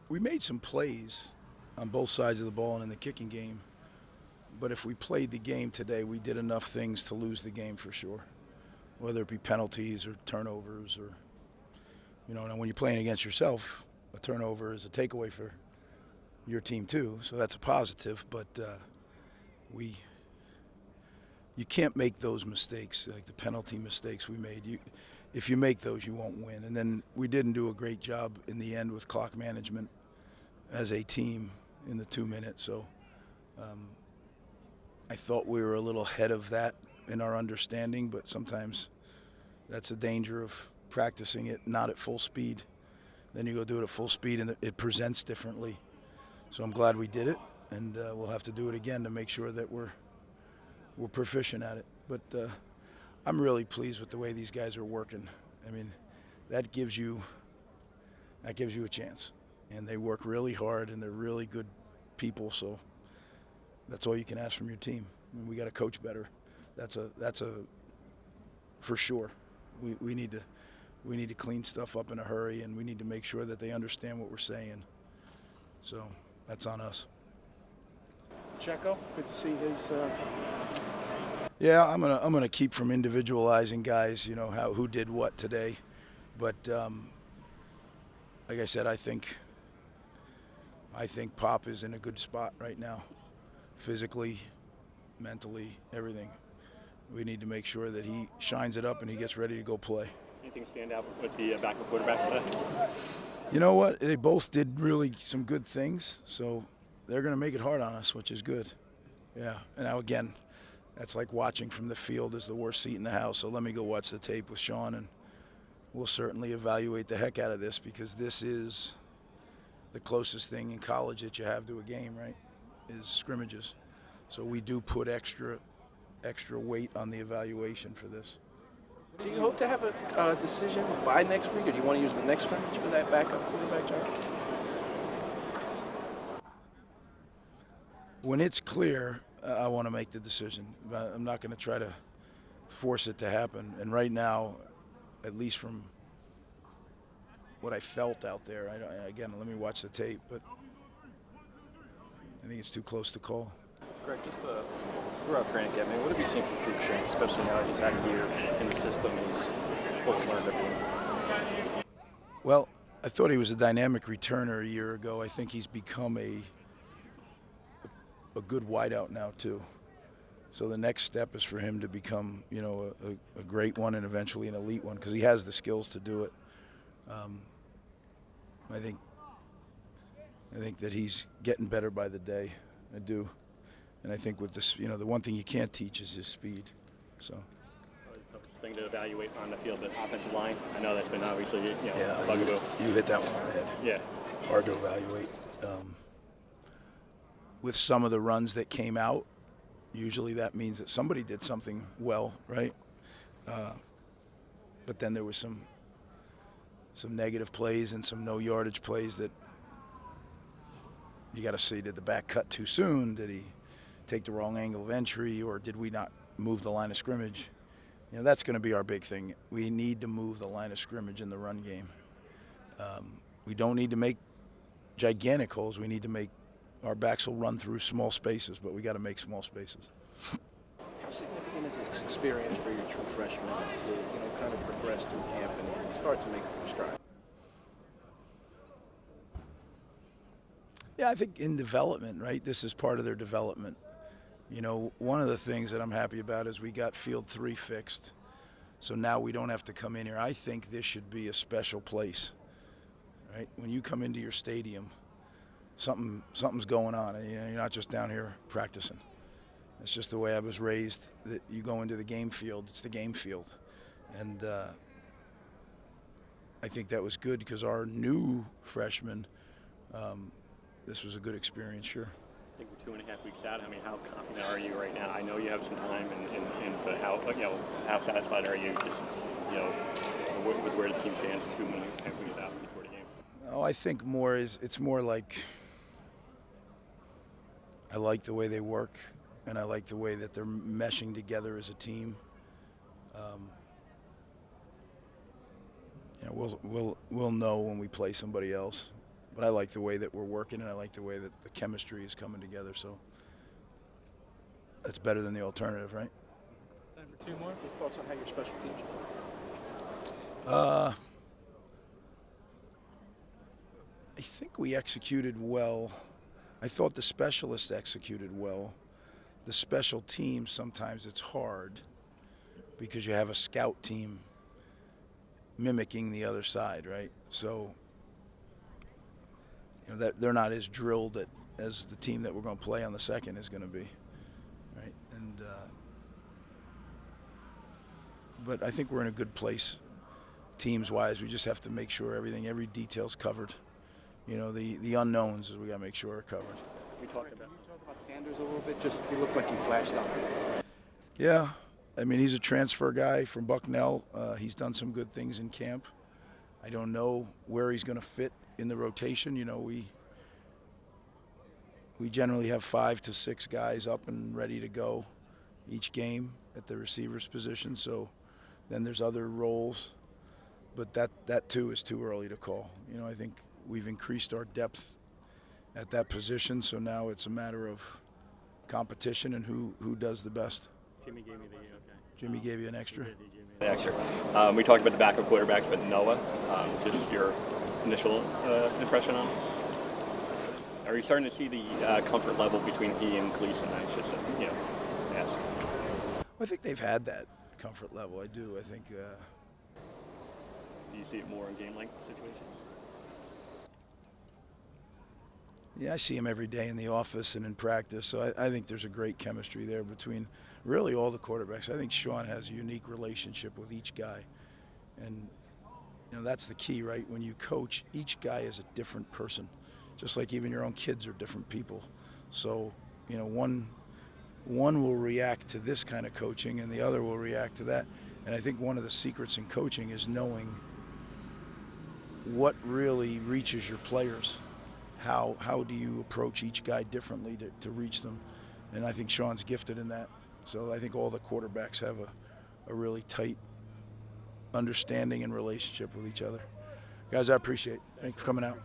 We made some plays on both sides of the ball and in the kicking game, but if we played the game today, we did enough things to lose the game for sure, whether it be penalties or turnovers or, now when you're playing against yourself, a turnover is a takeaway for your team too, so that's a positive, but you can't make those mistakes, like the penalty mistakes we made. If you make those, you won't win. And then we didn't do a great job in the end with clock management as a team in the 2 minutes. So I thought we were a little ahead of that in our understanding, but sometimes that's a danger of practicing it not at full speed. Then you go do it at full speed and it presents differently. So I'm glad we did it, and we'll have to do it again to make sure that we're proficient at it. But I'm really pleased with the way these guys are working. I mean, that gives you a chance. And they work really hard, and they're really good people. So that's all you can ask from your team. I mean, we got to coach better. That's a for sure. We need to clean stuff up in a hurry, and we need to make sure that they understand what we're saying. So that's on us. Checo, good to see his. Yeah, I'm gonna keep from individualizing guys, who did what today, but like I said, I think Pop is in a good spot right now, physically, mentally, everything. We need to make sure that he shines it up and he gets ready to go play. Anything stand out with the backup quarterbacks today? You know what? They both did really some good things, so they're going to make it hard on us, which is good. Yeah, and now again, that's like watching from the field is the worst seat in the house, so let me go watch the tape with Sean, and we'll certainly evaluate the heck out of this because this is the closest thing in college that you have to a game, right, is scrimmages. So we do put extra weight on the evaluation for this. Do you hope to have a decision by next week, or do you want to use the next scrimmage for that backup quarterback job? When it's clear, I want to make the decision. I'm not going to try to force it to happen. And right now, at least from what I felt out there, again, let me watch the tape, but I think it's too close to call. Greg, just throughout training camp, what have you seen from Cruikshank, especially now that he's had a year in the system, he's fully learned everything? Well, I thought he was a dynamic returner a year ago. I think he's become a good wideout now too. So the next step is for him to become, a great one and eventually an elite one because he has the skills to do it. I think that he's getting better by the day. I do. And I think with this, the one thing you can't teach is his speed. So. Thing to evaluate on the field, the offensive line. I know that's been obviously, yeah, a bugaboo. You hit that one on the head. Yeah. Hard to evaluate. With some of the runs that came out, usually that means that somebody did something well, right? But then there was some negative plays and some no yardage plays that you got to see, did the back cut too soon? Did he take the wrong angle of entry, or did we not move the line of scrimmage? That's going to be our big thing. We need to move the line of scrimmage in the run game. We don't need to make gigantic holes. We need to make our backs will run through small spaces, but we got to make small spaces. How significant is this experience for your true freshman to, kind of progress through camp and start to make a stride? Yeah, I think in development, right? This is part of their development. One of the things that I'm happy about is we got Field 3 fixed. So now we don't have to come in here. I think this should be a special place, right? When you come into your stadium, something's going on. You're not just down here practicing. It's just the way I was raised, that you go into the game field, it's the game field. And I think that was good because our new freshmen, this was a good experience, sure. I think we're 2.5 weeks out. How confident are you right now? I know you have some time, but how satisfied are you just, with where the team stands 2.5 weeks out before the game? Oh, I think it's more like I like the way they work, and I like the way that they're meshing together as a team. We'll know when we play somebody else, But I like the way that we're working, and I like the way that the chemistry is coming together. So that's better than the alternative, right? Time for two more. Your thoughts on how your special teams I think we executed well. I thought the specialists executed well. The special teams, sometimes it's hard because you have a scout team mimicking the other side, right? So that they're not as drilled as the team that we're going to play on the second is going to be, right? And but I think we're in a good place, teams-wise. We just have to make sure every detail's covered. The unknowns we got to make sure are covered. Can you talk about Sanders a little bit? Just he looked like he flashed out. Yeah, I mean he's a transfer guy from Bucknell. He's done some good things in camp. I don't know where he's going to fit in the rotation. We generally have 5 to 6 guys up and ready to go each game at the receiver's position. So then there's other roles, but that too is too early to call. I think we've increased our depth at that position, so now it's a matter of competition and who does the best. Jimmy gave me the okay. Jimmy gave you an extra? He gave me the extra. We talked about the backup quarterbacks, but Noah, just your initial impression on him? Are you starting to see the comfort level between he and Gleason? I just, ask. I think they've had that comfort level. I do. I think. Do you see it more in game-like situations? Yeah, I see him every day in the office and in practice, so I think there's a great chemistry there between really all the quarterbacks. I think Sean has a unique relationship with each guy, and that's the key, right? When you coach, each guy is a different person, just like even your own kids are different people. So, one will react to this kind of coaching, and the other will react to that. And I think one of the secrets in coaching is knowing what really reaches your players. How do you approach each guy differently to reach them? And I think Sean's gifted in that. So I think all the quarterbacks have a really tight understanding and relationship with each other. Guys, I appreciate it. Thanks for coming out.